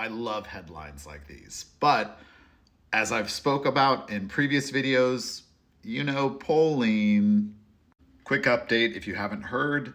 I love headlines like these. But as I've spoke about in previous videos, polling. Quick update if you haven't heard,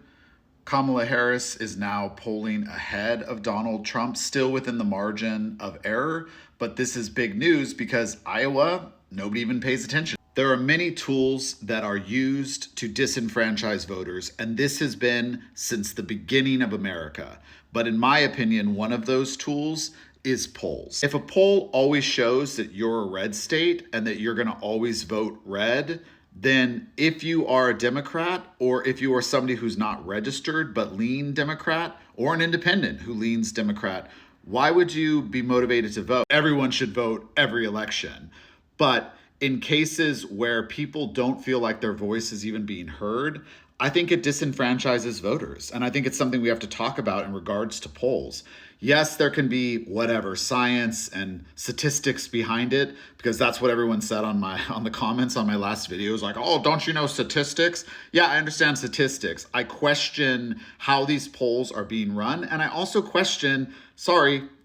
Kamala Harris is now polling ahead of Donald Trump, still within the margin of error. But this is big news because Iowa, nobody even pays attention. There are many tools that are used to disenfranchise voters, and this has been since the beginning of America. But in my opinion, one of those tools is polls. If a poll always shows that you're a red state and that you're going to always vote red, then if you are a Democrat, or if you are somebody who's not registered but lean Democrat, or an independent who leans Democrat, why would you be motivated to vote? Everyone should vote every election. But in cases where people don't feel like their voice is even being heard, I think it disenfranchises voters. And I think it's something we have to talk about in regards to polls. Yes, there can be science and statistics behind it, because that's what everyone said on the comments on my last video. Is like, oh, don't you know statistics? Yeah, I understand statistics. I question how these polls are being run. And I also question,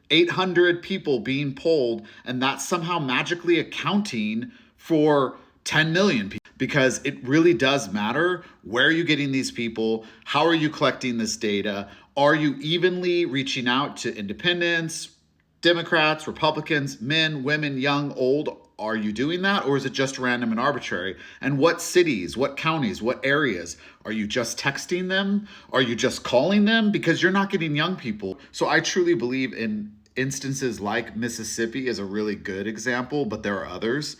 800 people being polled, and that's somehow magically accounting for 10 million people. Because it really does matter, where are you getting these people? How are you collecting this data? Are you evenly reaching out to independents, Democrats, Republicans, men, women, young, old? Are you doing that? Or is it just random and arbitrary? And what cities, what counties, what areas? Are you just texting them? Are you just calling them? Because you're not getting young people. So I truly believe in instances like Mississippi is a really good example, but there are others.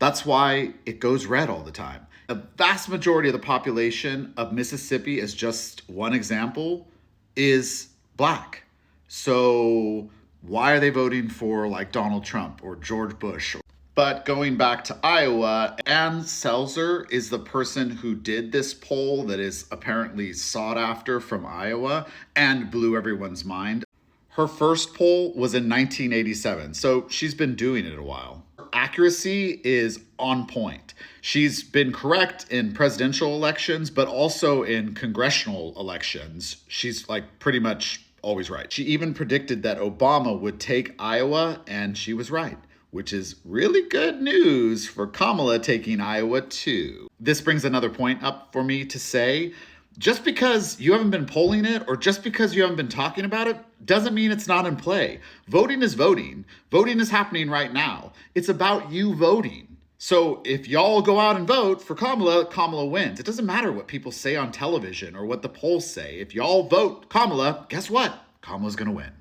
That's why it goes red all the time. The vast majority of the population of Mississippi, as just one example, is Black. So why are they voting for like Donald Trump or George Bush? But going back to Iowa, Ann Selzer is the person who did this poll that is apparently sought after from Iowa and blew everyone's mind. Her first poll was in 1987, so she's been doing it a while. Accuracy is on point. She's been correct in presidential elections, but also in congressional elections. She's like pretty much always right. She even predicted that Obama would take Iowa, and she was right, which is really good news for Kamala taking Iowa too. This brings another point up for me to say, just because you haven't been polling it or just because you haven't been talking about it doesn't mean it's not in play. Voting is voting. Voting is happening right now. It's about you voting. So if y'all go out and vote for Kamala, Kamala wins. It doesn't matter what people say on television or what the polls say. If y'all vote Kamala, guess what? Kamala's gonna win.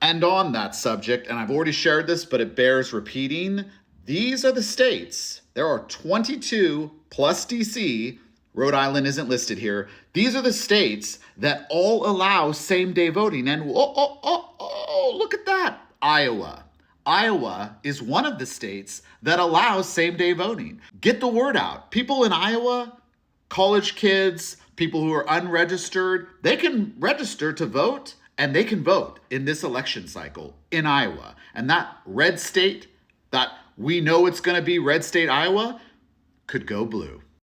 And on that subject, and I've already shared this, but it bears repeating, these are the states. There are 22 plus DC. Rhode Island isn't listed here. These are the states that all allow same-day voting. And look at that. Iowa. Iowa is one of the states that allows same-day voting. Get the word out. People in Iowa, college kids, people who are unregistered, they can register to vote, and they can vote in this election cycle in Iowa. And that red state, that we know it's going to be red state Iowa, could go blue.